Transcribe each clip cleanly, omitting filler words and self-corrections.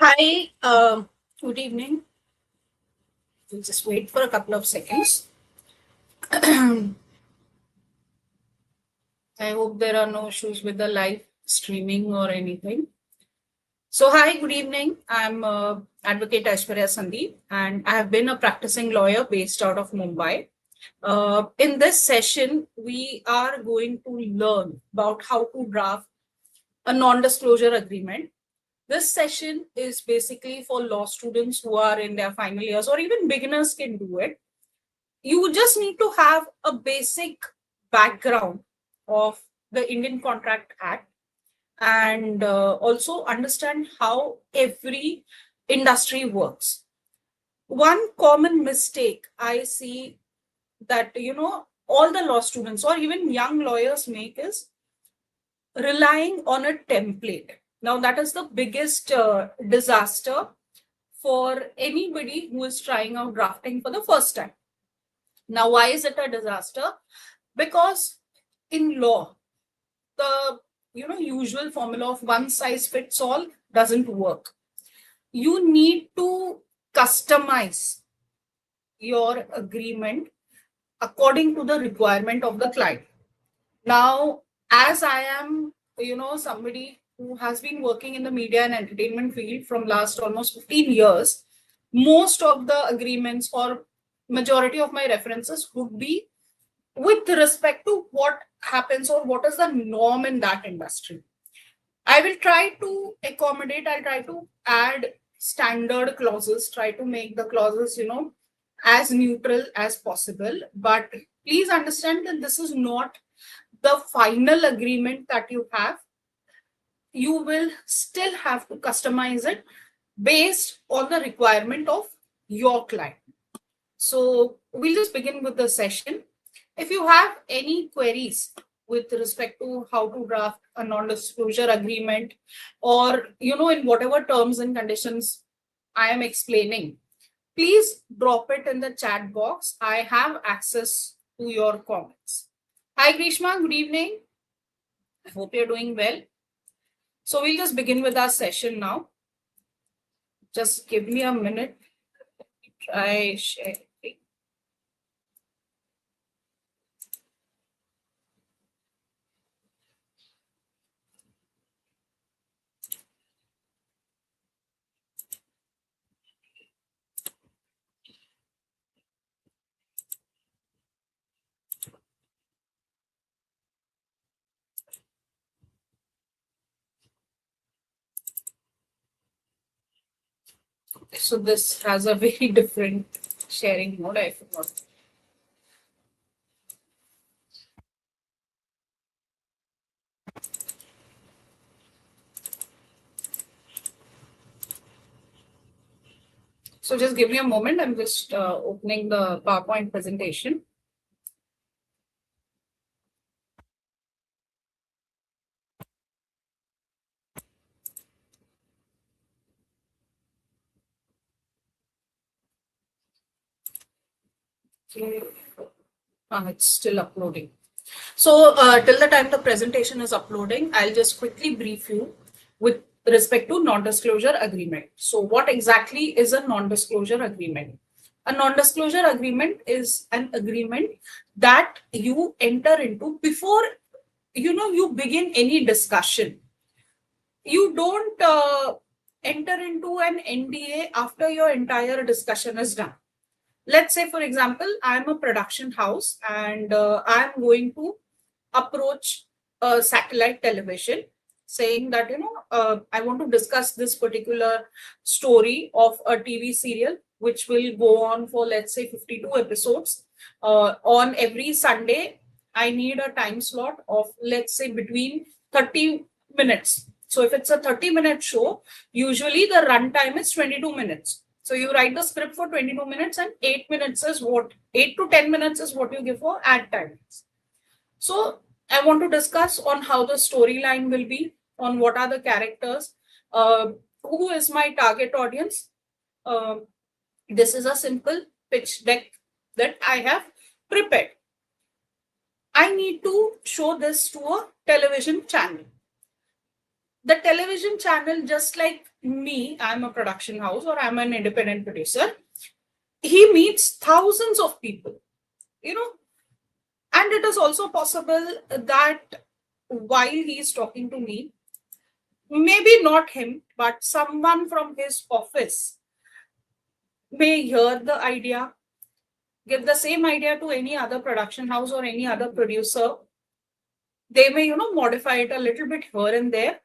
Hi, good evening. We'll just wait for a couple of seconds. I hope there are no issues with the live streaming or anything. So, hi, good evening. I'm Advocate Aishwarya Sandeep, and I have been a practicing lawyer based out of Mumbai. In this session, we are going to learn about how to draft a non-disclosure agreement. This session is basically for law students who are in their final years, or even beginners can do it. You just need to have a basic background of the Indian Contract Act and also understand how every industry works. One common mistake I see that all the law students or even young lawyers make is relying on a template. Now that is the biggest disaster for anybody who is trying out drafting for the first time. Now, why is it a disaster? Because in law, the usual formula of one size fits all doesn't work. You need to customize your agreement according to the requirement of the client. Now, as I am, somebody who has been working in the media and entertainment field from last almost 15 years, most of the agreements or majority of my references would be with respect to what happens or what is the norm in that industry. I will try to accommodate, I'll try to add standard clauses, try to make the clauses, as neutral as possible. But please understand that this is not the final agreement that you have. You will still have to customize it based on the requirement of your client. So we'll just begin with the session. If you have any queries with respect to how to draft a non-disclosure agreement or, in whatever terms and conditions I am explaining, please drop it in the chat box. I have access to your comments. Hi, Grishma. Good evening. I hope you're doing well. So we'll just begin with our session now. Just give me a minute. Try sharing. So this has a very different sharing mode. I forgot. So just give me a moment. I'm just opening the PowerPoint presentation. It's still uploading. So till the time the presentation is uploading, I'll just quickly brief you with respect to non-disclosure agreement. So what exactly is a non-disclosure agreement? A non-disclosure agreement is an agreement that you enter into before you begin any discussion. You don't enter into an NDA after your entire discussion is done. Let's say, for example, I'm a production house and I'm going to approach a satellite television saying that, I want to discuss this particular story of a TV serial, which will go on for, let's say, 52 episodes. On every Sunday, I need a time slot of, let's say, between 30 minutes. So if it's a 30-minute show, usually the run time is 22 minutes. So you write the script for 22 minutes and 8 to 10 minutes is what you give for ad time. So I want to discuss on how the storyline will be, on what are the characters, who is my target audience. This is a simple pitch deck that I have prepared. I need to show this to a television channel. The television channel, just like me, I'm a production house or I'm an independent producer, he meets thousands of people, and it is also possible that while he is talking to me, maybe not him, but someone from his office may hear the idea, give the same idea to any other production house or any other producer. They may, modify it a little bit here and there,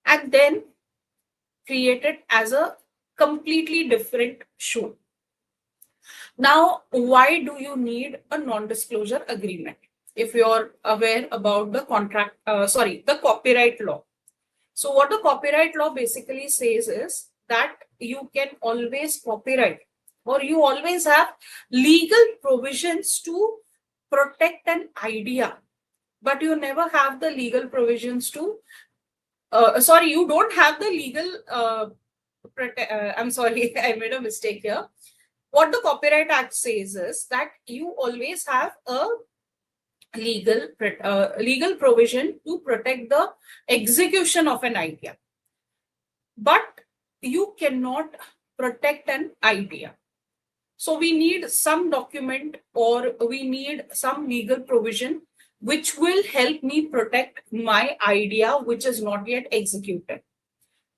and then create it as a completely different show. Now, why do you need a non-disclosure agreement? If you're aware about the the copyright law. So what the copyright law basically says is that you can always copyright, or you always have legal provisions to protect an idea, but you never have the legal provisions to, you don't have the legal, I'm sorry, I made a mistake here. What the Copyright Act says is that you always have a legal provision to protect the execution of an idea, but you cannot protect an idea. So we need some document, or we need some legal provision which will help me protect my idea which is not yet executed.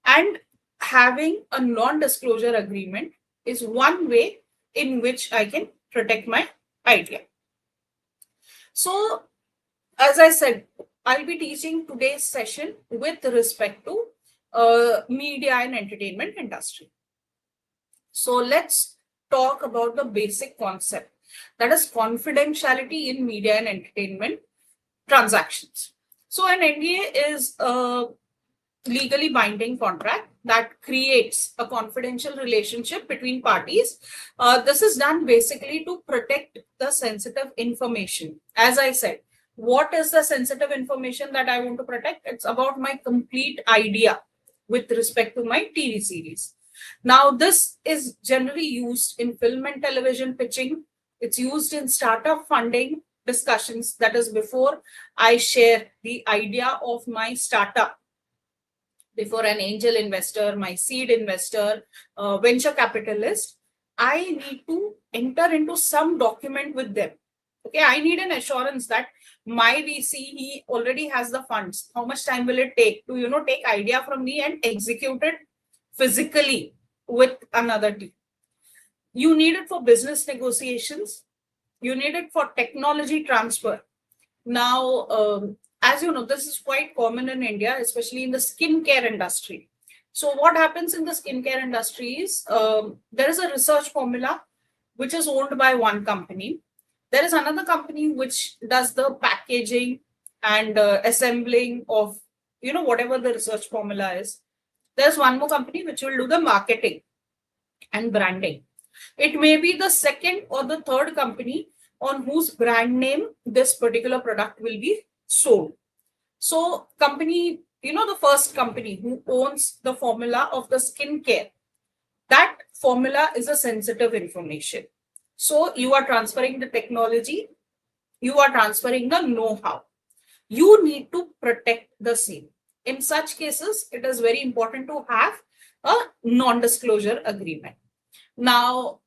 And having a non-disclosure agreement is one way in which I can protect my idea. So, as I said, I'll be teaching today's session with respect to media and entertainment industry. So let's talk about the basic concept, that is confidentiality in media and entertainment transactions. So an NDA is a legally binding contract that creates a confidential relationship between parties. This is done basically to protect the sensitive information. As I said, what is the sensitive information that I want to protect? It's about my complete idea with respect to my TV series. Now, this is generally used in film and television pitching. It's used in startup funding discussions. That is, before I share the idea of my startup, before an angel investor, my seed investor, venture capitalist, I need to enter into some document with them. Okay, I need an assurance that my VC, he already has the funds. How much time will it take to, take idea from me and execute it physically with another team? You need it for business negotiations. You need it for technology transfer. Now, as you know, this is quite common in India, especially in the skincare industry. So what happens in the skincare industry is there is a research formula which is owned by one company. There is another company which does the packaging and assembling of, whatever the research formula is. There's one more company which will do the marketing and branding. It may be the second or the third company on whose brand name this particular product will be sold. So company, the first company who owns the formula of the skincare, that formula is a sensitive information. So you are transferring the technology, you are transferring the know-how. You need to protect the same. In such cases, it is very important to have a non-disclosure agreement. Now,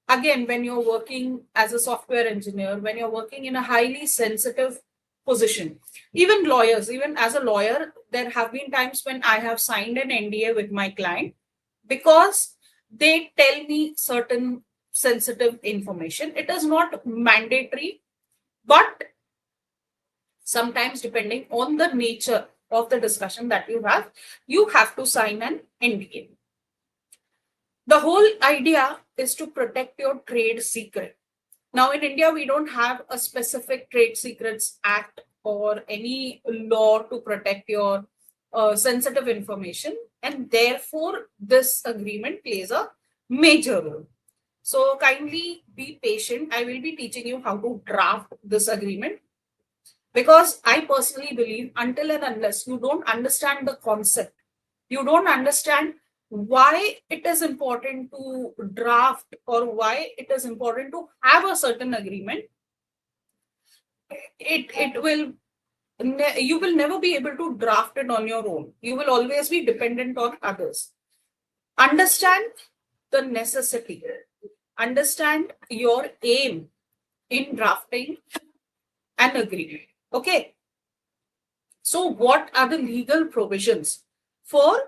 again, when you're working as a software engineer, when you're working in a highly sensitive position, even lawyers, even as a lawyer, there have been times when I have signed an NDA with my client because they tell me certain sensitive information. It is not mandatory, but sometimes depending on the nature of the discussion that you have to sign an NDA. The whole idea is to protect your trade secret. Now, in India, we don't have a specific Trade Secrets Act or any law to protect your sensitive information, and therefore this agreement plays a major role. So kindly be patient. I will be teaching you how to draft this agreement, because I personally believe until and unless you don't understand the concept, you don't understand why it is important to draft or why it is important to have a certain agreement, it will you will never be able to draft it on your own. You will always be dependent on others. Understand the necessity. Understand your aim in drafting an agreement. Okay. So what are the legal provisions for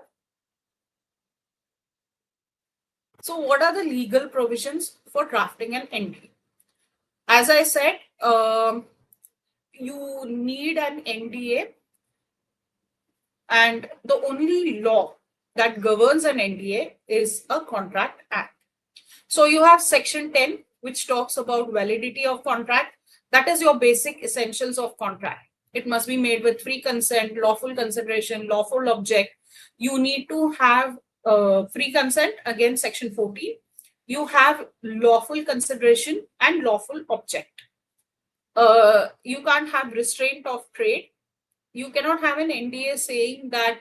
drafting an NDA? As I said, you need an NDA, and the only law that governs an NDA is a Contract Act. So you have Section 10, which talks about validity of contract. That is your basic essentials of contract. It must be made with free consent, lawful consideration, lawful object. You need to have free consent, again, Section 14. You have lawful consideration and lawful object. You can't have restraint of trade. You cannot have an NDA saying that,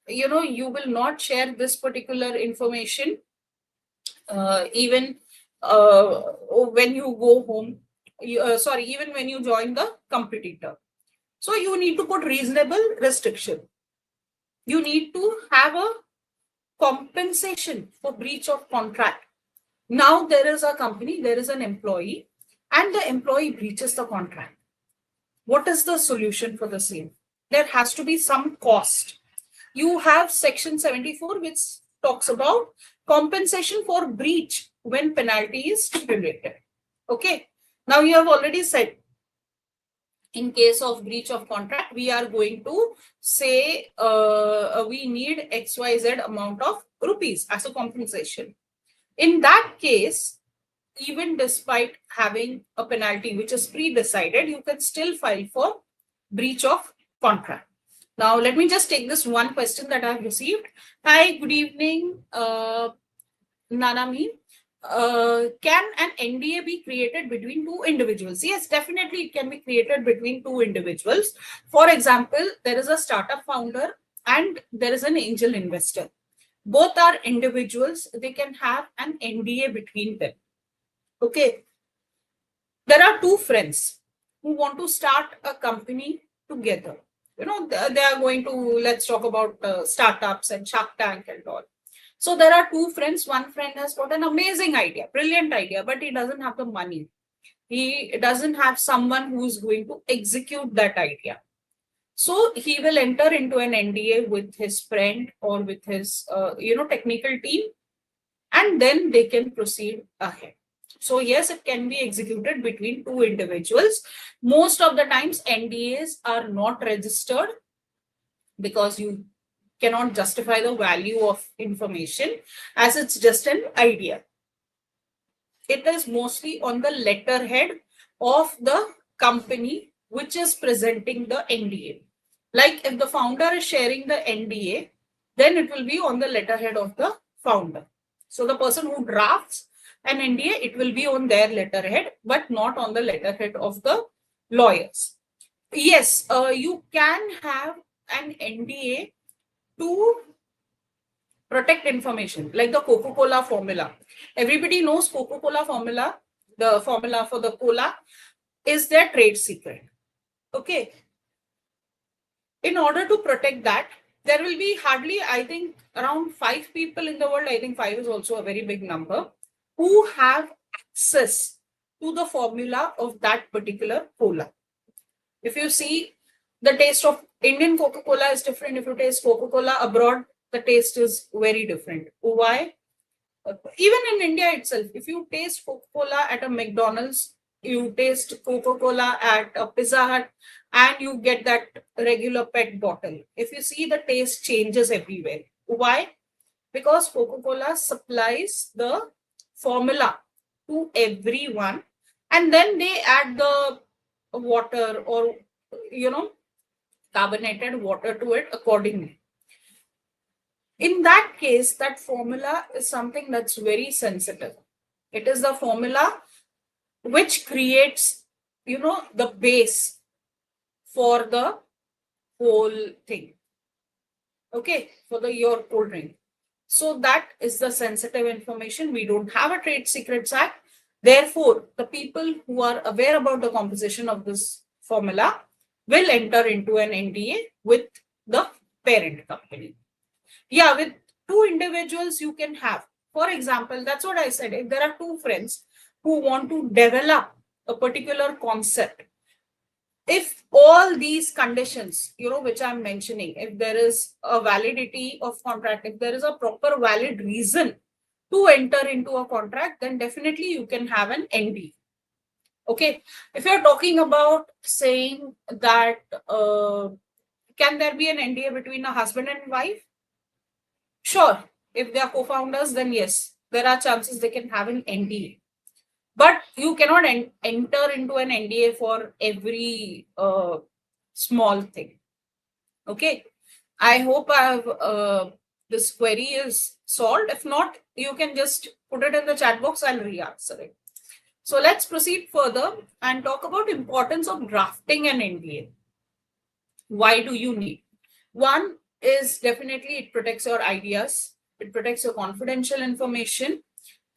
you will not share this particular information even when you go home, even when you join the competitor. So you need to put reasonable restriction. You need to have a compensation for breach of contract. Now there is a company, there is an employee, and the employee breaches the contract. What is the solution for the same? There has to be some cost. You have Section 74, which talks about compensation for breach when penalty is stipulated. Okay. Now you have already said, in case of breach of contract, we are going to say we need XYZ amount of rupees as a compensation. In that case, even despite having a penalty which is pre-decided, you can still file for breach of contract. Now, let me just take this one question that I've received. Hi, good evening, Nanami. Can an NDA be created between two individuals? Yes, definitely it can be created between two individuals. For example, there is a startup founder and there is an angel investor. Both are individuals. They can have an NDA between them. Okay. There are two friends who want to start a company together. They are going to, let's talk about startups and Shark Tank and all. So there are two friends. One friend has got an amazing idea, brilliant idea, but he doesn't have the money. He doesn't have someone who is going to execute that idea. So he will enter into an NDA with his friend or with his, technical team, and then they can proceed ahead. So yes, it can be executed between two individuals. Most of the times NDAs are not registered because you cannot justify the value of information as it's just an idea. It is mostly on the letterhead of the company which is presenting the NDA. Like if the founder is sharing the NDA, then it will be on the letterhead of the founder. So the person who drafts an NDA, it will be on their letterhead, but not on the letterhead of the lawyers. Yes, you can have an NDA to protect information, like the Coca-Cola formula. Everybody knows Coca-Cola formula, the formula for the cola is their trade secret. Okay. In order to protect that, there will be hardly, I think, around 5 people in the world. I think 5 is also a very big number, who have access to the formula of that particular cola. If you see, the taste of Indian Coca-Cola is different. If you taste Coca-Cola abroad, the taste is very different. Why? Even in India itself, if you taste Coca-Cola at a McDonald's, you taste Coca-Cola at a Pizza Hut, and you get that regular PET bottle. If you see, the taste changes everywhere. Why? Because Coca-Cola supplies the formula to everyone, and then they add the water or, carbonated water to it accordingly. In that case, that formula is something that's very sensitive. It is the formula which creates, the base for the whole thing. Okay, for your cold drink. So that is the sensitive information. We don't have a Trade Secrets Act. Therefore, the people who are aware about the composition of this formula will enter into an NDA with the parent company. Yeah, with two individuals you can have. For example, that's what I said. If there are two friends who want to develop a particular concept, if all these conditions, which I'm mentioning, if there is a validity of contract, if there is a proper valid reason to enter into a contract, then definitely you can have an NDA. Okay. If you're talking about saying that, can there be an NDA between a husband and wife? Sure. If they are co-founders, then yes, there are chances they can have an NDA. But you cannot enter into an NDA for every small thing. Okay. I hope this query is solved. If not, you can just put it in the chat box. I'll re-answer it. So let's proceed further and talk about importance of drafting an NDA. Why do you need? One is definitely it protects your ideas. It protects your confidential information.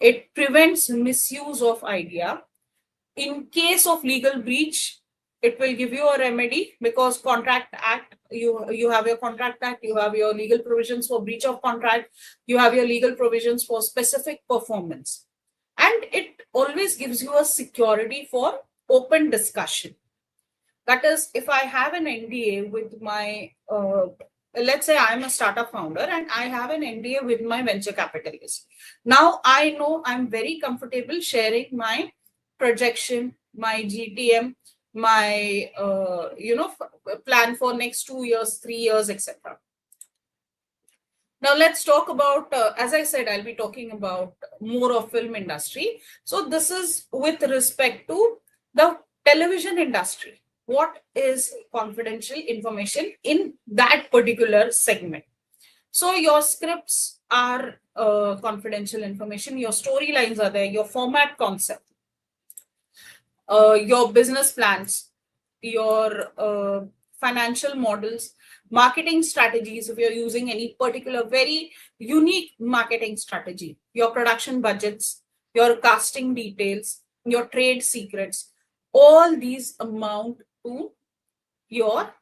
It prevents misuse of idea. In case of legal breach, it will give you a remedy because Contract Act, you have your Contract Act, you have your legal provisions for breach of contract, you have your legal provisions for specific performance. And it always gives you a security for open discussion. That is, if I have an NDA with my, let's say I'm a startup founder and I have an NDA with my venture capitalist. Now I know I'm very comfortable sharing my projection, my GTM, my, plan for next 2 years, 3 years, etc. Now let's talk about, as I said, I'll be talking about more of film industry. So this is with respect to the television industry. What is confidential information in that particular segment? So your scripts are confidential information, your storylines are there, your format concept, your business plans, your financial models, marketing strategies, if you're using any particular very unique marketing strategy, your production budgets, your casting details, your trade secrets, all these amount to your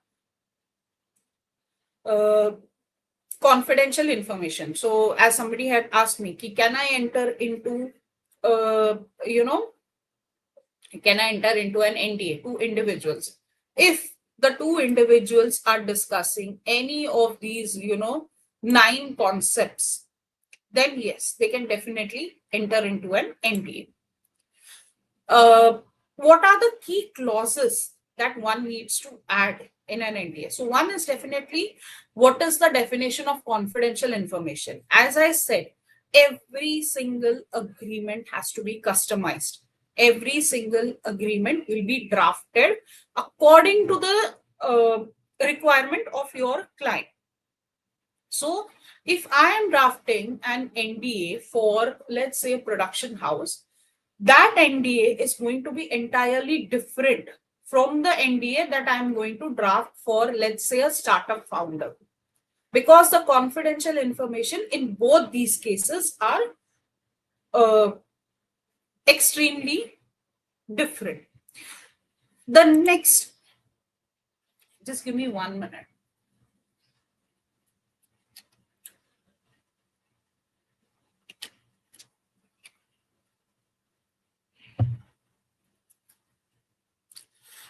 confidential information. So as somebody had asked me, can I enter into, can I enter into an NDA, two individuals? If the two individuals are discussing any of these, 9 concepts, then yes, they can definitely enter into an NDA. What are the key clauses that one needs to add in an NDA? So one is definitely, what is the definition of confidential information? As I said, every single agreement has to be customized. Every single agreement will be drafted according to the requirement of your client. So if I am drafting an NDA for, let's say, a production house, that NDA is going to be entirely different from the NDA that I'm going to draft for, let's say, a startup founder, because the confidential information in both these cases are extremely different. The next, just give me 1 minute.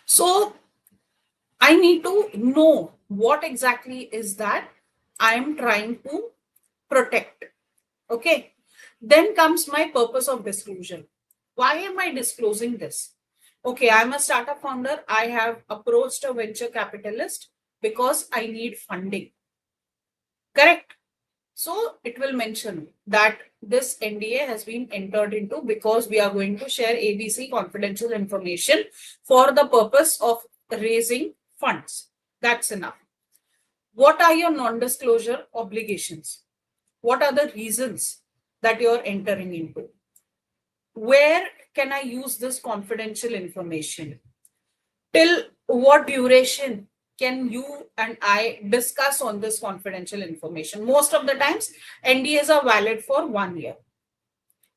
So I need to know what exactly is that I am trying to protect. Okay. Then comes my purpose of disclosure. Why am I disclosing this? Okay, I'm a startup founder. I have approached a venture capitalist because I need funding. Correct. So it will mention that this NDA has been entered into because we are going to share ABC confidential information for the purpose of raising funds. That's enough. What are your non-disclosure obligations? What are the reasons that you're entering into? Where can I use this confidential information? Till what duration can you and I discuss on this confidential information? Most of the times, NDAs are valid for 1 year.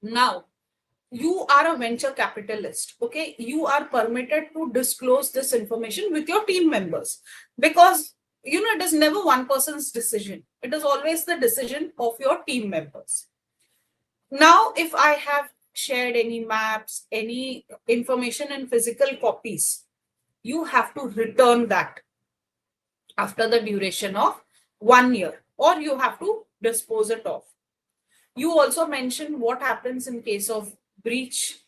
Now, you are a venture capitalist, okay? You are permitted to disclose this information with your team members, because it is never one person's decision. It is always the decision of your team members. Now, if I have shared any maps, any information in physical copies, you have to return that after the duration of 1 year, or you have to dispose it off. You also mention what happens in case of breach.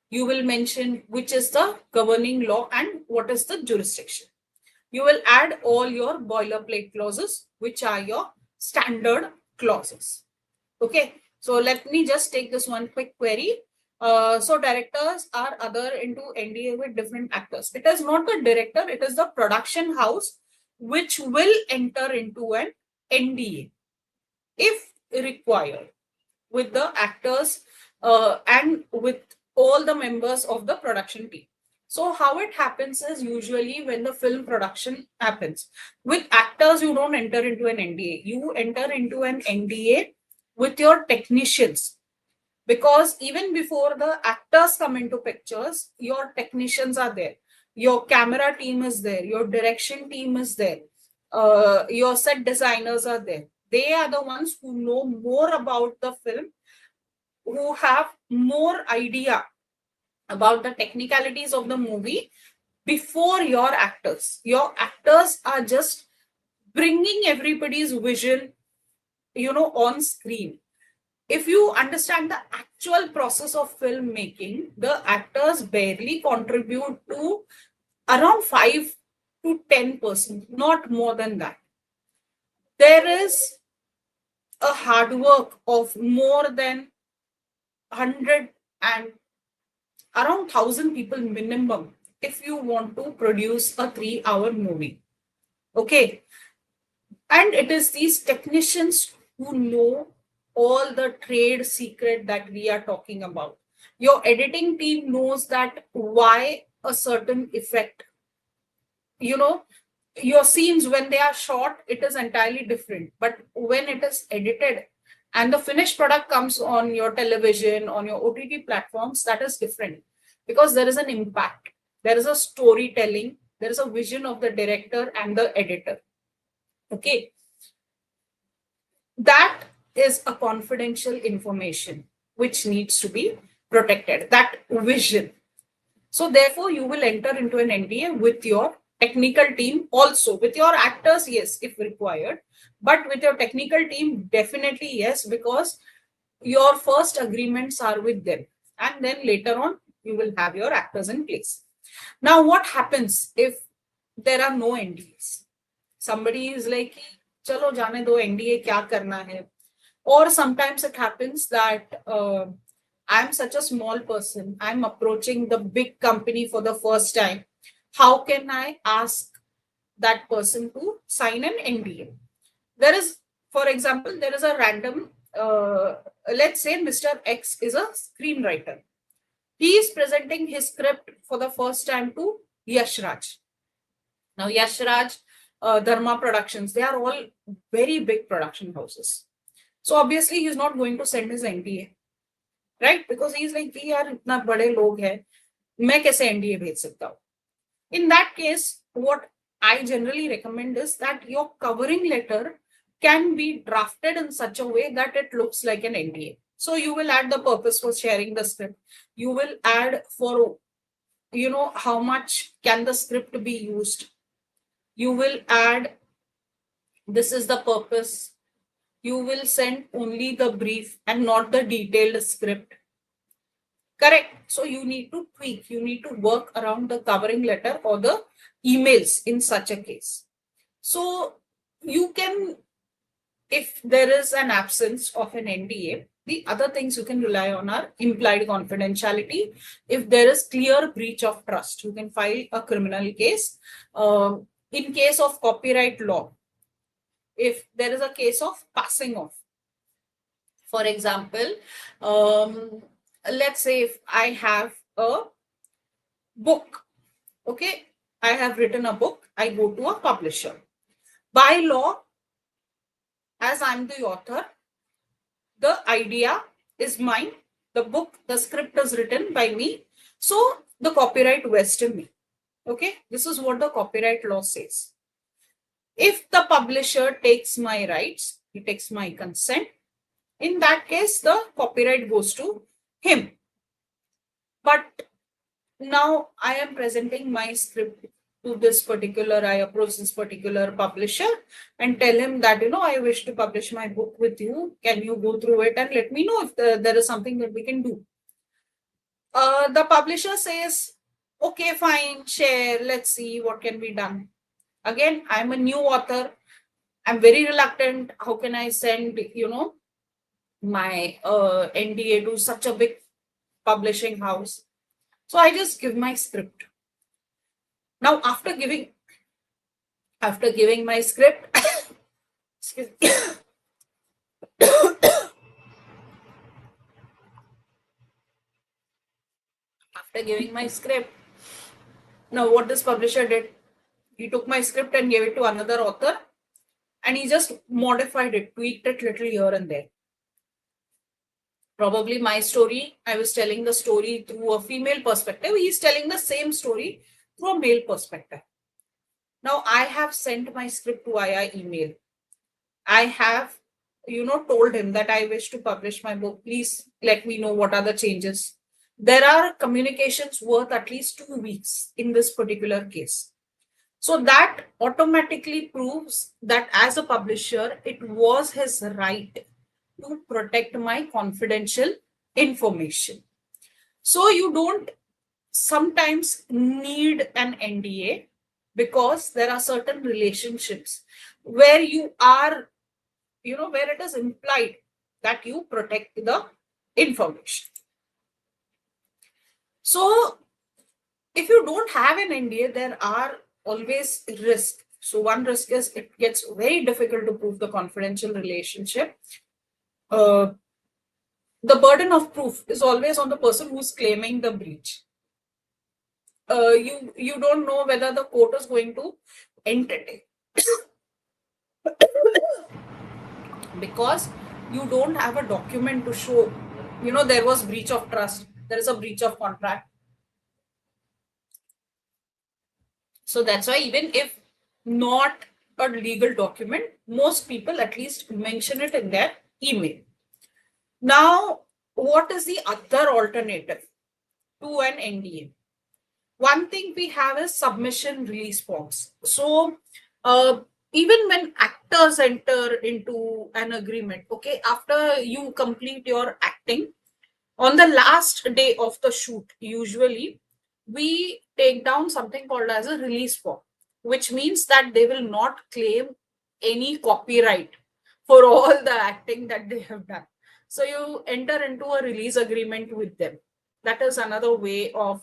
You will mention which is the governing law and what is the jurisdiction. You will add all your boilerplate clauses, which are your standard clauses. Okay, so let me just take this one quick query. So directors are other into NDA with different actors. It is not the director, it is the production house which will enter into an NDA if required with the actors and with all the members of the production team. So how it happens is, usually when the film production happens with actors, you don't enter into an NDA. You enter into an NDA with your technicians, because even before the actors come into pictures, your technicians are there, your camera team is there, your direction team is there, your set designers are there. They are the ones who know more about the film, who have more idea about the technicalities of the movie before your actors. Your actors are just bringing everybody's vision, on screen. If you understand the actual process of filmmaking, the actors barely contribute to around 5 to 10%, not more than that. There is a hard work of more than 100 and around 1,000 people minimum if you want to produce a 3-hour movie. Okay. And it is these technicians who know all the trade secret that we are talking about. Your editing team knows that why a certain effect, your scenes when they are shot, it is entirely different. But when it is edited and the finished product comes on your television, on your OTT platforms, that is different, because there is an impact. There is a storytelling. There is a vision of the director and the editor. Okay. That is a confidential information which needs to be protected, that vision. So therefore, you will enter into an NDA with your technical team, also with your actors, yes, if required, but with your technical team, definitely yes, because your first agreements are with them, and then later on you will have your actors in place. Now, what happens if there are no NDAs? Somebody is like, chalo jaane do, NDA kya karna hai? Or sometimes it happens that I'm such a small person, I'm approaching the big company for the first time. How can I ask that person to sign an NDA? There is, for example, there is a random, let's say Mr. X is a screenwriter. He is presenting his script for the first time to Yash Raj. Now, Yash Raj, Dharma Productions, they are all very big production houses. So obviously, he's not going to send his NDA, right? Because he's like, yaar, itna bade log hai, main kaise NDA bhej sakta hu? In that case, what I generally recommend is that your covering letter can be drafted in such a way that it looks like an NDA. So you will add the purpose for sharing the script. You will add for, how much can the script be used. You will add, this is the purpose. You will send only the brief and not the detailed script. Correct. So you need to tweak, you need to work around the covering letter or the emails in such a case. So you can, if there is an absence of an NDA, the other things you can rely on are implied confidentiality. If there is clear breach of trust, you can file a criminal case. In case of copyright law, if there is a case of passing off, for example, let's say if I have a book, okay, I have written a book, I go to a publisher. By law, as I'm the author, the idea is mine, the script is written by me. So the copyright vests to me. Okay, this is what the copyright law says. If the publisher takes my rights, he takes my consent, in that case, the copyright goes to him. But now I am presenting my script to this particular, I approach this particular publisher and tell him that, I wish to publish my book with you. Can you go through it and let me know if there is something that we can do? The publisher says, okay, fine, share, let's see what can be done. Again, I'm a new author. I'm very reluctant. How can I send, my NDA to such a big publishing house? So I just give my script. Now, after giving my script, excuse me. After giving my script, now what this publisher did, he took my script and gave it to another author, and he just modified it, tweaked it little here and there. Probably my story, I was telling the story through a female perspective. He's telling the same story through a male perspective. Now, I have sent my script via email. I have, told him that I wish to publish my book. Please let me know what are the changes. There are communications worth at least 2 weeks in this particular case. So that automatically proves that as a publisher, it was his right to protect my confidential information. So you don't sometimes need an NDA because there are certain relationships where you are, where it is implied that you protect the information. So if you don't have an NDA, there are always risks. So one risk is it gets very difficult to prove the confidential relationship. The burden of proof is always on the person who's claiming the breach. You don't know whether the court is going to entertain because you don't have a document to show, there was breach of trust, there is a breach of contract. So that's why even if not a legal document, most people at least mention it in their email. Now, what is the other alternative to an NDA? One thing we have is submission release forms. So even when actors enter into an agreement, okay, after you complete your acting, on the last day of the shoot, usually we take down something called as a release form, which means that they will not claim any copyright for all the acting that they have done. So you enter into a release agreement with them. That is another way of,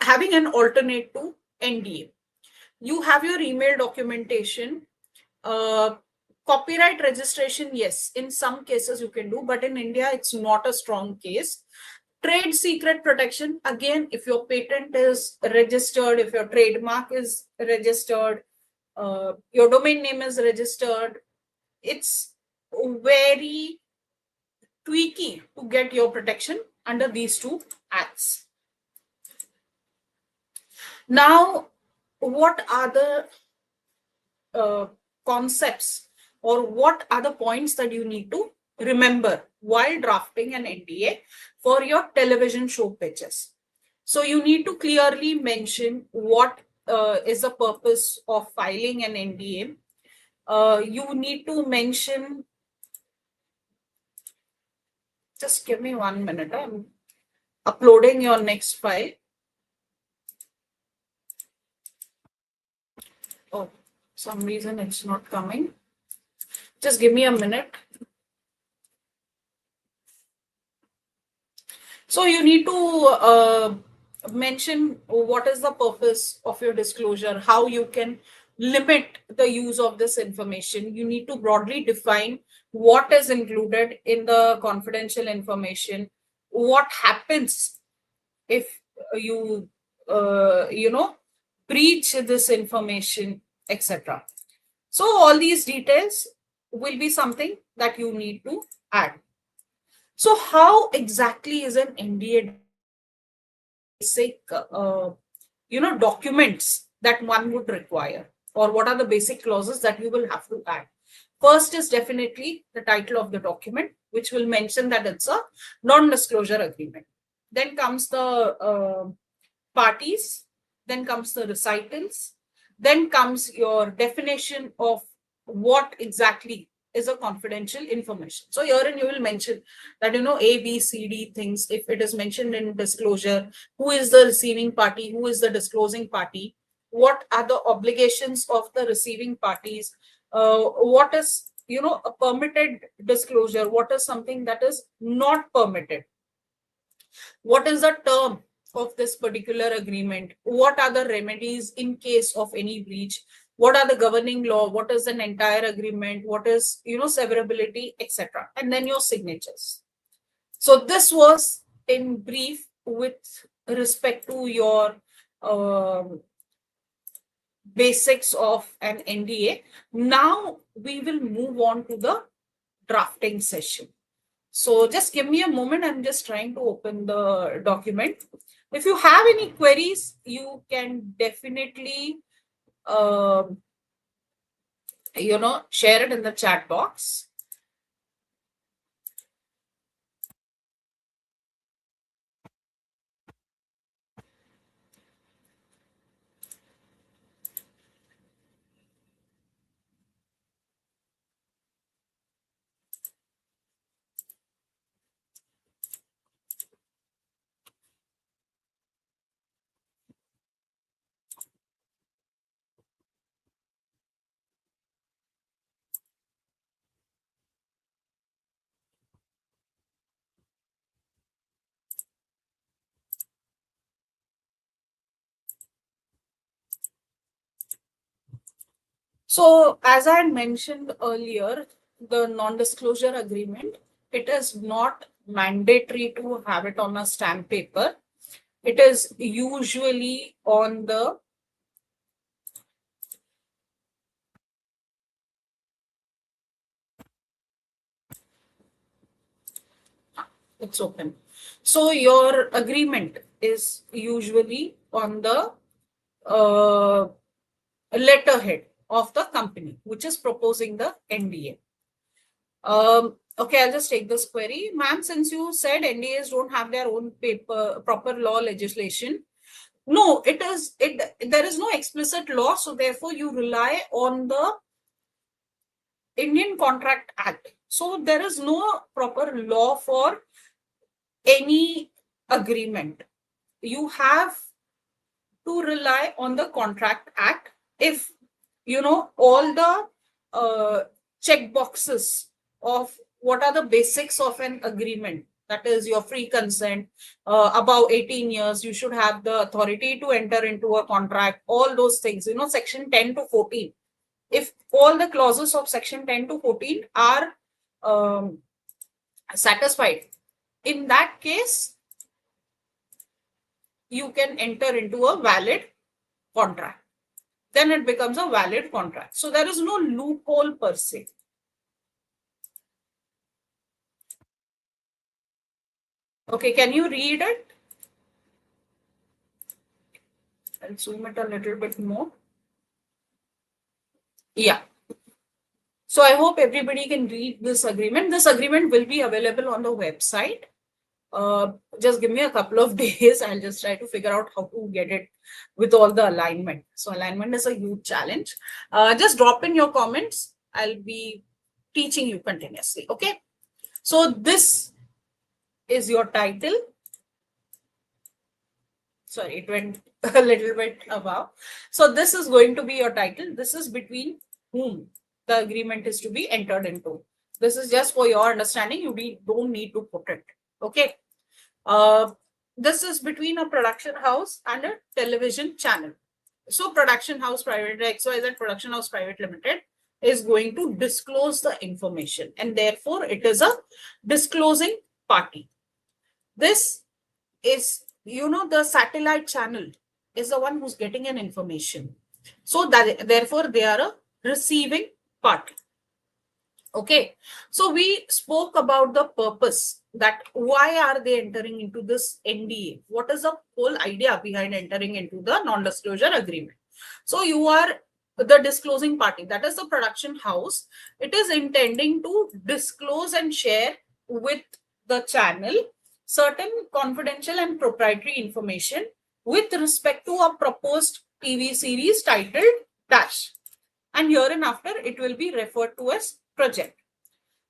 having an alternate to NDA. You have your email documentation. Copyright registration, yes, in some cases you can do, but in India, it's not a strong case. Trade secret protection, again, if your patent is registered, if your trademark is registered, your domain name is registered, it's very tweaky to get your protection under these two acts. Now, what are the concepts or what are the points that you need to remember while drafting an NDA for your television show pitches? So you need to clearly mention what is the purpose of filing an NDA. You need to mention, just give me 1 minute, I'm uploading your next file. Oh, some reason it's not coming. Just give me a minute. So you need to mention what is the purpose of your disclosure, how you can limit the use of this information. You need to broadly define what is included in the confidential information, what happens if you, breach this information, etc. So all these details will be something that you need to add. So how exactly is an NDA basic, documents that one would require, or what are the basic clauses that you will have to add? First is definitely the title of the document, which will mention that it's a non-disclosure agreement. Then comes the parties, then comes the recitals, then comes your definition of what exactly is a confidential information. So herein you will mention that, A, B, C, D things. If it is mentioned in disclosure, who is the receiving party, who is the disclosing party, what are the obligations of the receiving parties, what is, a permitted disclosure, what is something that is not permitted, what is the term of this particular agreement, what are the remedies in case of any breach, what are the governing law, what is an entire agreement, what is, severability, etc., and then your signatures. So this was in brief with respect to your basics of an NDA. Now we will move on to the drafting session. So just give me a moment. I'm just trying to open the document. If you have any queries, you can definitely, share it in the chat box. So as I had mentioned earlier, the non-disclosure agreement, it is not mandatory to have it on a stamp paper. It is usually on the it's open. So your agreement is usually on the letterhead of the company, which is proposing the NDA. Okay, I'll just take this query. Ma'am, since you said NDAs don't have their own proper law legislation, no, there is no explicit law, so therefore you rely on the Indian Contract Act. So there is no proper law for any agreement. You have to rely on the Contract Act. If all the check boxes of what are the basics of an agreement, that is your free consent, above 18 years, you should have the authority to enter into a contract, all those things, section 10 to 14. If all the clauses of section 10 to 14 are satisfied, in that case, you can enter into a valid contract. Then it becomes a valid contract. So there is no loophole per se. Okay, can you read it? I'll zoom it a little bit more. Yeah. So I hope everybody can read this agreement. This agreement will be available on the website. Just give me a couple of days. I'll just try to figure out how to get it with all the alignment. So alignment is a huge challenge. Just drop in your comments. I'll be teaching you continuously. Okay. So this is your title. Sorry, it went a little bit above. So this is going to be your title. This is between whom the agreement is to be entered into. This is just for your understanding. You don't need to put it. Okay. This is between a production house and a television channel. So production house private, XYZ production house private limited is going to disclose the information, and therefore it is a disclosing party. This is, the satellite channel is the one who's getting an information. So that therefore they are a receiving party. Okay, so we spoke about the purpose, that why are they entering into this NDA? What is the whole idea behind entering into the non-disclosure agreement? So you are the disclosing party, that is the production house. It is intending to disclose and share with the channel certain confidential and proprietary information with respect to a proposed TV series titled Dash. And hereinafter, it will be referred to as project.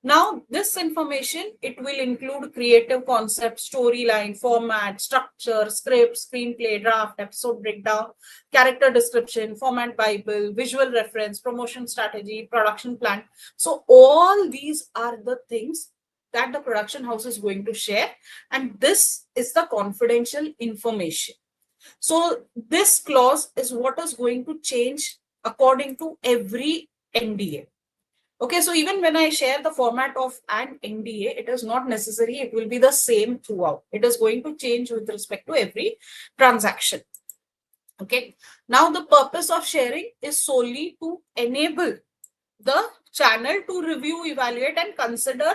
Now, this information, it will include creative concept, storyline, format, structure, script, screenplay, draft, episode breakdown, character description, format Bible, visual reference, promotion strategy, production plan. So all these are the things that the production house is going to share. And this is the confidential information. So this clause is what is going to change according to every NDA. Okay, so even when I share the format of an NDA, it is not necessary, it will be the same throughout. It is going to change with respect to every transaction. Okay, now the purpose of sharing is solely to enable the channel to review, evaluate, and consider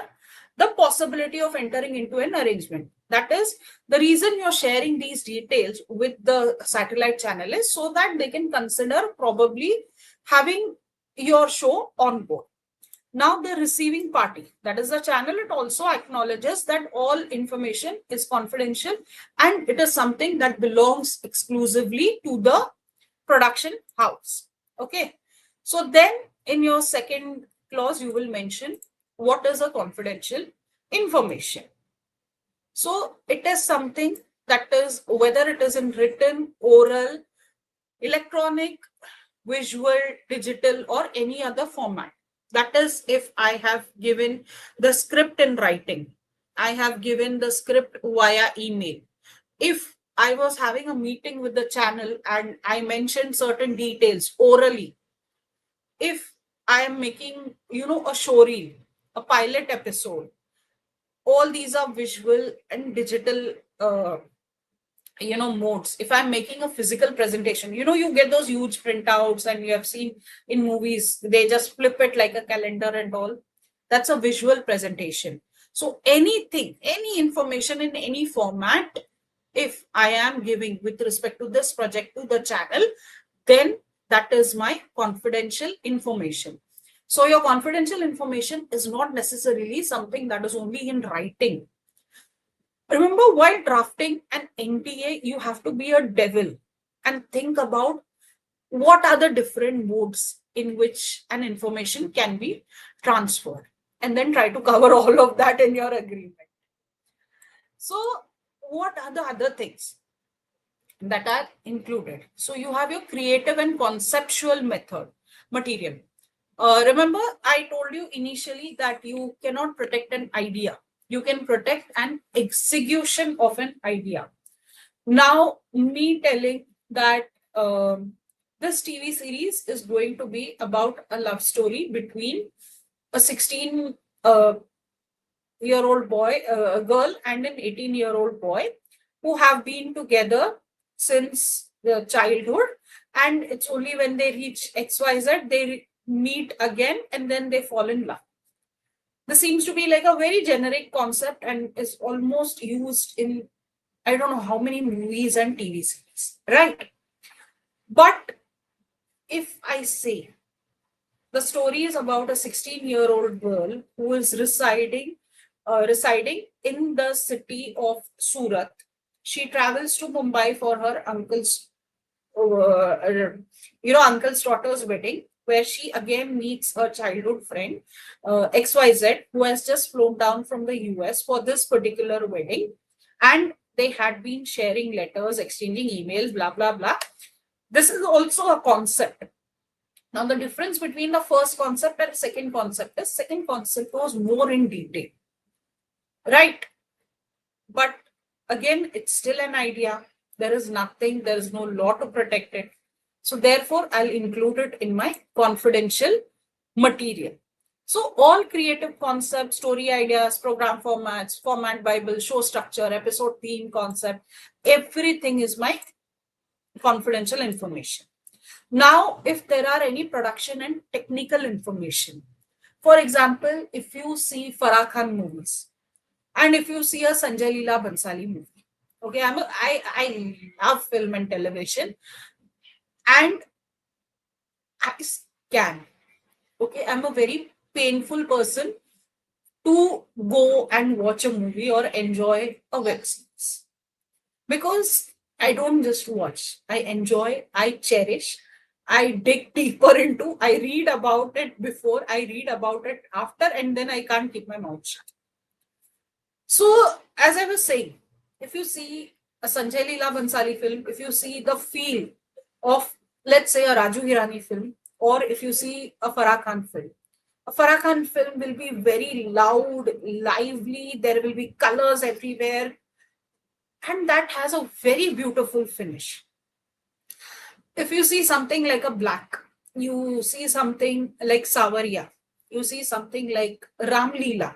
the possibility of entering into an arrangement. That is, the reason you're sharing these details with the satellite channel is so that they can consider probably having your show on board. Now, the receiving party, that is the channel, it also acknowledges that all information is confidential and it is something that belongs exclusively to the production house. Okay. So then in your second clause, you will mention what is a confidential information. So it is something that is, whether it is in written, oral, electronic, visual, digital, or any other format. That is, if I have given the script in writing, I have given the script via email. If I was having a meeting with the channel and I mentioned certain details orally, if I am making, a show reel, a pilot episode, all these are visual and digital modes. If I'm making a physical presentation, you get those huge printouts, and you have seen in movies, they just flip it like a calendar and all. That's a visual presentation. So anything, any information in any format, if I am giving with respect to this project to the channel, then that is my confidential information. So your confidential information is not necessarily something that is only in writing. Remember, while drafting an NDA, you have to be a devil and think about what are the different modes in which an information can be transferred, and then try to cover all of that in your agreement. So what are the other things that are included? So you have your creative and conceptual material. Remember, I told you initially that you cannot protect an idea. You can protect an execution of an idea. Now, me telling that this TV series is going to be about a love story between a 16-year-old boy, a girl, and an 18-year-old boy who have been together since their childhood. And it's only when they reach XYZ, they meet again, and then they fall in love. This seems to be like a very generic concept and is almost used in, I don't know how many movies and TV series, right? But if I say the story is about a 16-year-old girl who is residing in the city of Surat. She travels to Mumbai for her uncle's daughter's wedding, where she again meets her childhood friend, XYZ, who has just flown down from the US for this particular wedding. And they had been sharing letters, exchanging emails, blah, blah, blah. This is also a concept. Now, the difference between the first concept and second concept is second concept was more in detail, right? But again, it's still an idea. There is nothing, there is no law to protect it. So therefore, I'll include it in my confidential material. So all creative concepts, story ideas, program formats, format Bible, show structure, episode theme concept, everything is my confidential information. Now, if there are any production and technical information, For example, if you see Farah Khan movies and if you see a Sanjay Leela Bhansali movie, okay, I love film and television, and I can, okay, I'm a very painful person to go and watch a movie or enjoy a web series, because I don't just watch, I enjoy, I cherish, I dig deeper into, I read about it before, I read about it after, and then I can't keep my mouth shut. So, as I was saying, if you see a Sanjay Leela Bhansali film, if you see the feel of, let's say, a Raju Hirani film, or if you see a Farah Khan film, a Farah Khan film will be very loud, lively, there will be colors everywhere, and that has a very beautiful finish. If you see something like a Black, you see something like Savarya, you see something like Ram Leela,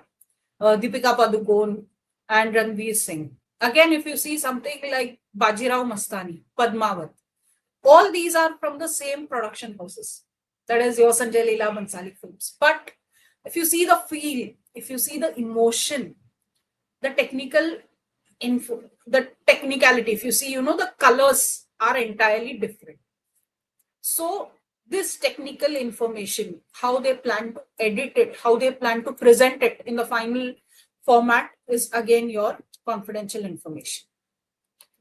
Deepika Padukone and Ranveer Singh. Again, if you see something like Bajirao Mastani, Padmavat, all these are from the same production houses. That is your Sanjay Leela Bhansali films. But if you see the feel, if you see the emotion, the technical info, the technicality, if you see, the colors are entirely different. So this technical information, how they plan to edit it, how they plan to present it in the final format is again your confidential information.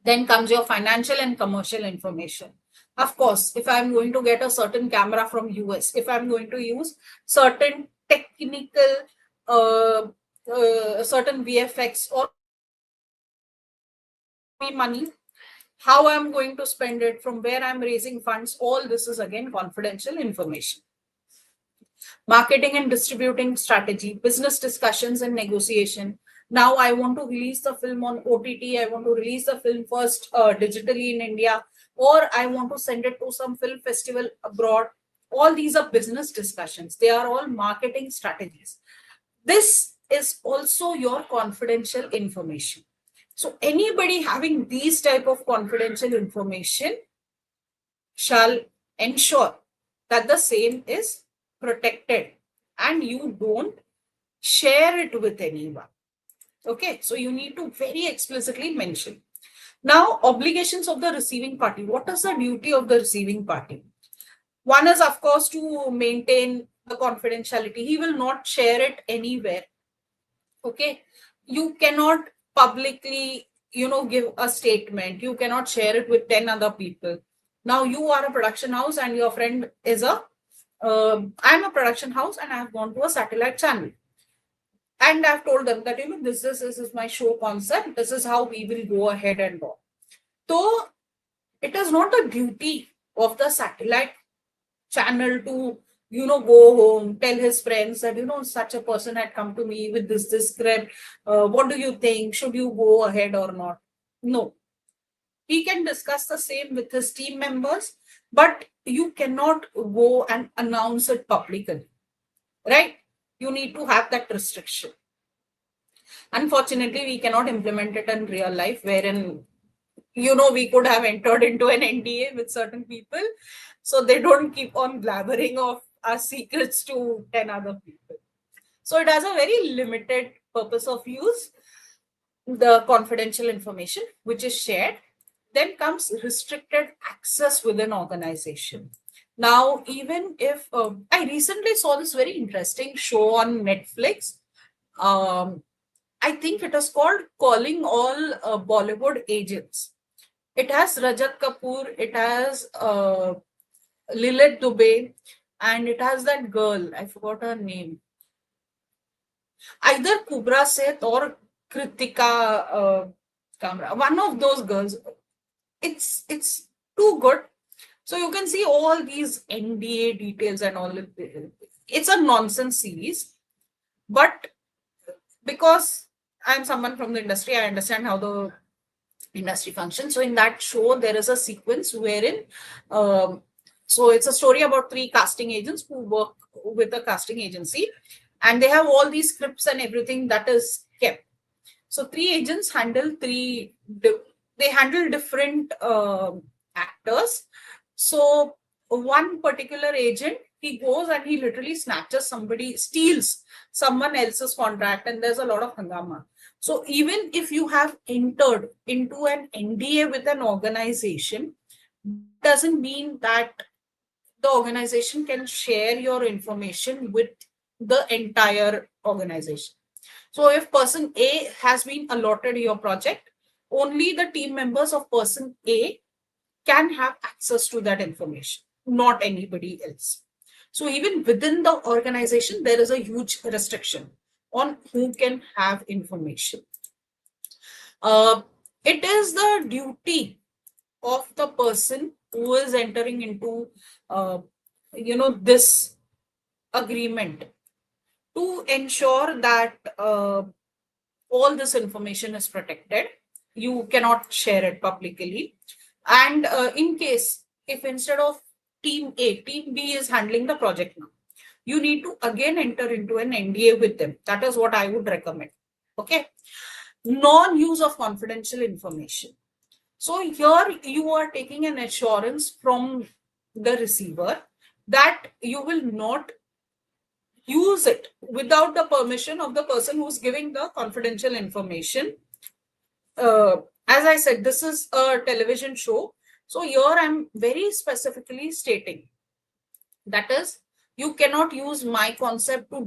Then comes your financial and commercial information. Of course, if I'm going to get a certain camera from US, if I'm going to use certain technical, certain VFX or money, how I'm going to spend it, from where I'm raising funds, all this is again confidential information. Marketing and distributing strategy, business discussions and negotiation. Now I want to release the film on OTT, I want to release the film first digitally in India, or I want to send it to some film festival abroad. All these are business discussions. They are all marketing strategies. This is also your confidential information. So anybody having these type of confidential information shall ensure that the same is protected and you don't share it with anyone. Okay, so you need to very explicitly mention. Now, obligations of the receiving party. What is the duty of the receiving party? One is, of course, to maintain the confidentiality. He will not share it anywhere. Okay, you cannot publicly, give a statement. You cannot share it with 10 other people. Now you are a production house and your friend is I'm a production house and I have gone to a satellite channel. And I've told them that, this is my show concept. This is how we will go ahead and go. So it is not the duty of the satellite channel to, go home, tell his friends that, such a person had come to me with this script. What do you think? Should you go ahead or not? No. He can discuss the same with his team members, but you cannot go and announce it publicly, right? You need to have that restriction. Unfortunately, we cannot implement it in real life, wherein, we could have entered into an NDA with certain people, so they don't keep on blabbering of our secrets to 10 other people. So it has a very limited purpose of use, the confidential information which is shared. Then comes restricted access within organization. Now, even if I recently saw this very interesting show on Netflix, I think it is called Calling All Bollywood Agents. It has Rajat Kapoor, it has Lilith Dubey, and it has that girl, I forgot her name. Either Kubra Seth or Kritika Kamra, one of those girls. It's too good. So you can see all these NDA details and all. It's a nonsense series, but because I'm someone from the industry, I understand how the industry functions. So in that show, there is a sequence wherein, so it's a story about 3 casting agents who work with a casting agency, and they have all these scripts and everything that is kept. So 3 agents handle they handle different actors. So one particular agent he goes and he literally snatches somebody, steals someone else's contract, and there's a lot of hangama. So even if you have entered into an NDA with an organization, doesn't mean that the organization can share your information with the entire organization. So if person A has been allotted your project, only the team members of person A can have access to that information, not anybody else. So even within the organization, there is a huge restriction on who can have information. It is the duty of the person who is entering into this agreement to ensure that all this information is protected. You cannot share it publicly. And in case if instead of team A, team B is handling the project now, you need to again enter into an NDA with them. That is what I would recommend. Okay. Non-use of confidential information. So here you are taking an assurance from the receiver that you will not use it without the permission of the person who's giving the confidential information. As I said, this is a television show. So here I'm very specifically stating that is, you cannot use my concept to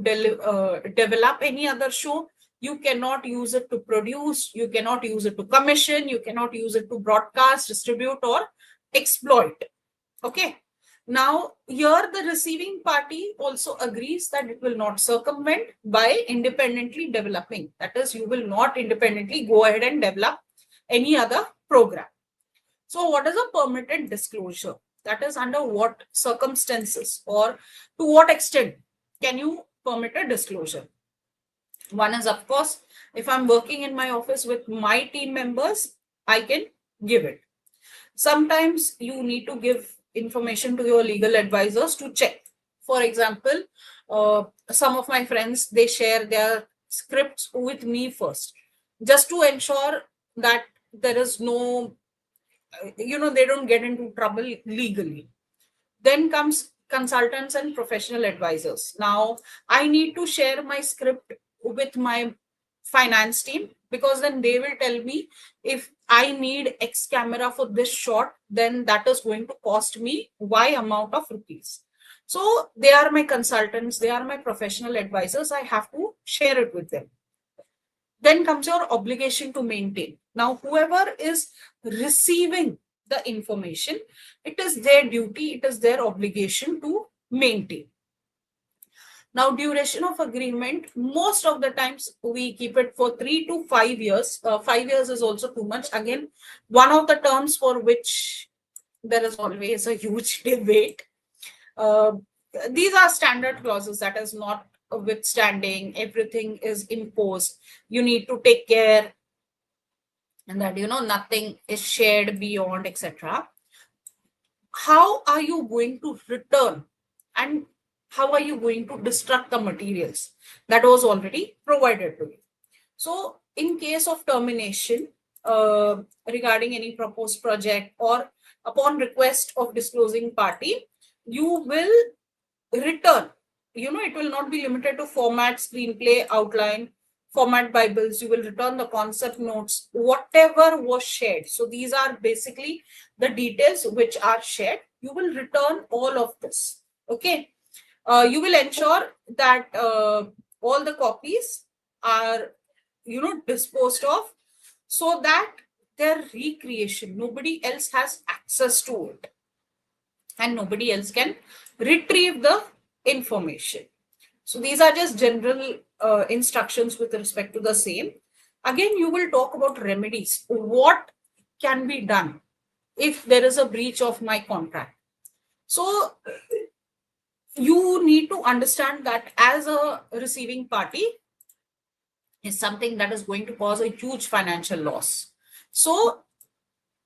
develop any other show. You cannot use it to produce. You cannot use it to commission. You cannot use it to broadcast, distribute, or exploit. Okay. Now, here the receiving party also agrees that it will not circumvent by independently developing. That is, you will not independently go ahead and develop any other program. So what is a permitted disclosure? That is, under what circumstances or to what extent can you permit a disclosure? One is, of course, if I'm working in my office with my team members, I can give it. Sometimes you need to give information to your legal advisors to check. For example, some of my friends, they share their scripts with me first, just to ensure that there is no, they don't get into trouble legally. Then comes consultants and professional advisors. Now, I need to share my script with my finance team, because then they will tell me if I need X camera for this shot, then that is going to cost me Y amount of rupees. So they are my consultants, they are my professional advisors. I have to share it with them. Then comes your obligation to maintain. Now, whoever is receiving the information, it is their duty, it is their obligation to maintain. Now, duration of agreement, most of the times we keep it for 3 to 5 years. 5 years is also too much. Again, one of the terms for which there is always a huge debate. These are standard clauses, that is not withstanding, everything is imposed. You need to take care, and that, nothing is shared beyond, etc. How are you going to return, and how are you going to destruct the materials that was already provided to you? So in case of termination, regarding any proposed project or upon request of disclosing party, you will return, it will not be limited to format, screenplay, outline, format Bibles. You will return the concept notes, whatever was shared. So these are basically the details which are shared. You will return all of this. Okay. You will ensure that all the copies are, disposed of, so that their recreation, nobody else has access to it, and nobody else can retrieve the information. So these are just general instructions with respect to the same. Again, you will talk about remedies. What can be done if there is a breach of my contract? So you need to understand that as a receiving party is something that is going to cause a huge financial loss. So,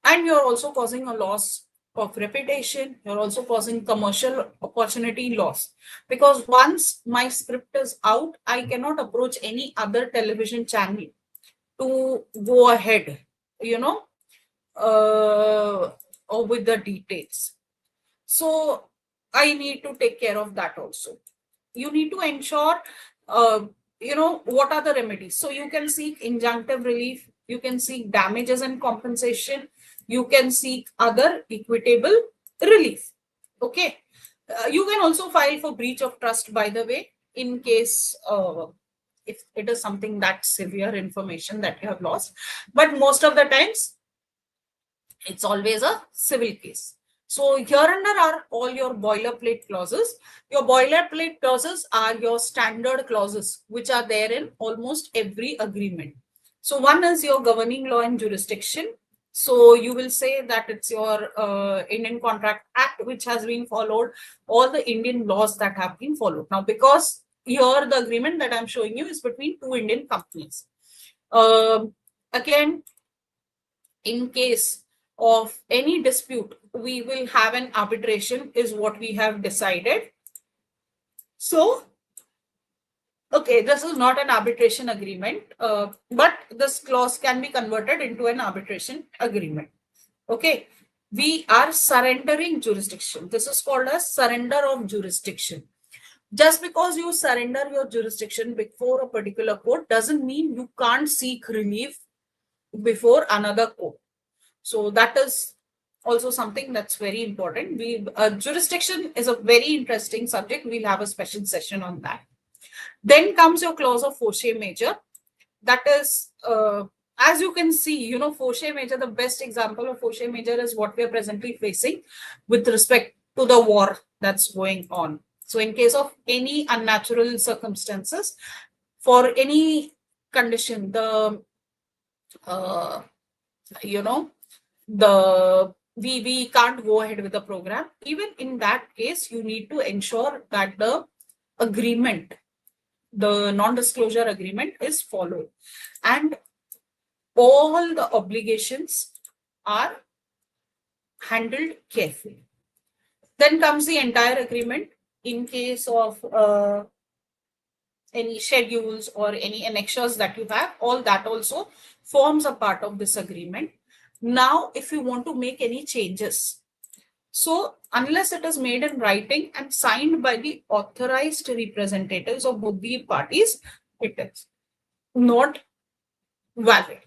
and you're also causing a loss of reputation. You're also causing commercial opportunity loss, because once my script is out, I cannot approach any other television channel to go ahead, or with the details. So I need to take care of that also. You need to ensure, what are the remedies. So you can seek injunctive relief, you can seek damages and compensation, you can seek other equitable relief. Okay. You can also file for breach of trust, by the way, in case if it is something that severe information that you have lost. But most of the times, it's always a civil case. So here under are all your boilerplate clauses. Your boilerplate clauses are your standard clauses, which are there in almost every agreement. So one is your governing law and jurisdiction. So you will say that it's your Indian Contract Act, which has been followed, all the Indian laws that have been followed. Now, because here the agreement that I'm showing you is between two Indian companies. Again, in case of any dispute, we will have an arbitration, is what we have decided. So, okay, this is not an arbitration agreement, but this clause can be converted into an arbitration agreement. Okay, we are surrendering jurisdiction. This is called a surrender of jurisdiction. Just because you surrender your jurisdiction before a particular court doesn't mean you can't seek relief before another court. So that is also something that's very important. Jurisdiction is a very interesting subject. We'll have a special session on that. Then comes your clause of force majeure. That is, as you can see, force majeure, the best example of force majeure is what we are presently facing with respect to the war that's going on. So in case of any unnatural circumstances, for any condition, we can't go ahead with the program. Even in that case, you need to ensure that the agreement, the non-disclosure agreement, is followed, and all the obligations are handled carefully. Then comes the entire agreement. In case of any schedules or any annexures that you have, all that also forms a part of this agreement. Now, if you want to make any changes, so unless it is made in writing and signed by the authorized representatives of both the parties, it is not valid.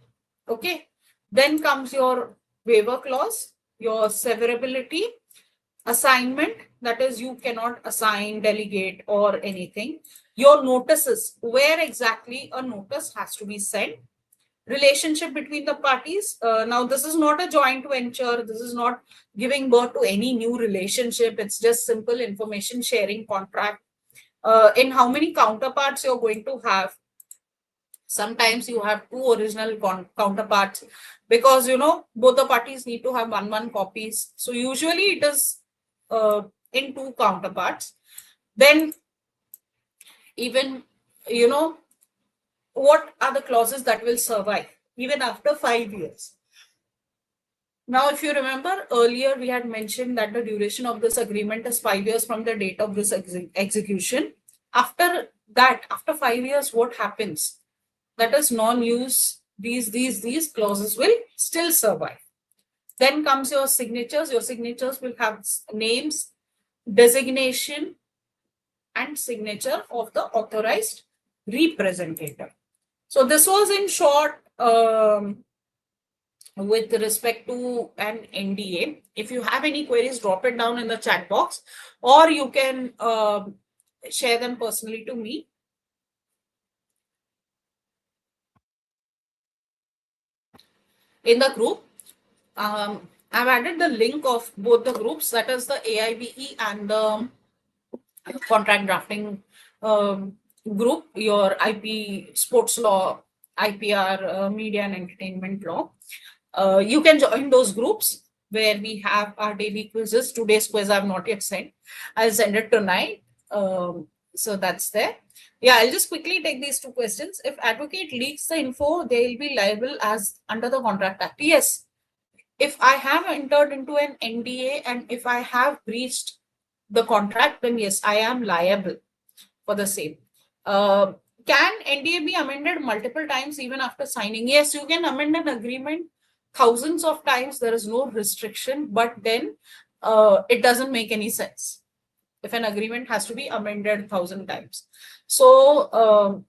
Okay. Then comes your waiver clause, your severability, assignment, that is, you cannot assign, delegate, or anything. Your notices, where exactly a notice has to be sent. Relationship between the parties. Now, this is not a joint venture. This is not giving birth to any new relationship. It's just simple information sharing contract. In how many counterparts you're going to have. Sometimes you have two original counterparts because, both the parties need to have one copies. So usually it is in two counterparts. Then even, what are the clauses that will survive even after 5 years? Now, if you remember earlier, we had mentioned that the duration of this agreement is 5 years from the date of this execution. After that, after 5 years, what happens? That is non-use. These clauses will still survive. Then comes your signatures. Your signatures will have names, designation, and signature of the authorized representative. So this was in short with respect to an NDA. If you have any queries, drop it down in the chat box, or you can share them personally to me. In the group, I've added the link of both the groups, that is the AIBE and the contract drafting group, your IP sports law, IPR media and entertainment law. You can join those groups where we have our daily quizzes. Today's quiz I've not yet sent. I'll send it tonight. So that's there. Yeah, I'll just quickly take these two questions. If advocate leaks the info, they will be liable as under the Contract Act. Yes. If I have entered into an NDA and if I have breached the contract, then yes, I am liable for the same. Can NDA be amended multiple times even after signing? Yes, you can amend an agreement thousands of times. There is no restriction, but then it doesn't make any sense. if an agreement has to be amended 1,000 times. So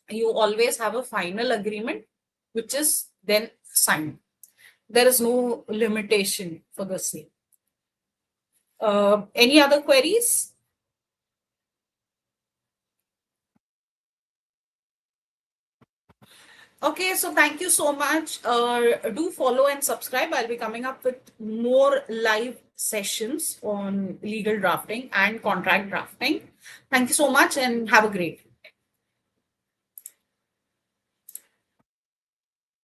you always have a final agreement, which is then signed. There is no limitation for the same. Any other queries? Okay, so thank you so much. Do follow and subscribe. I'll be coming up with more live sessions on legal drafting and contract drafting. Thank you so much and have a great day.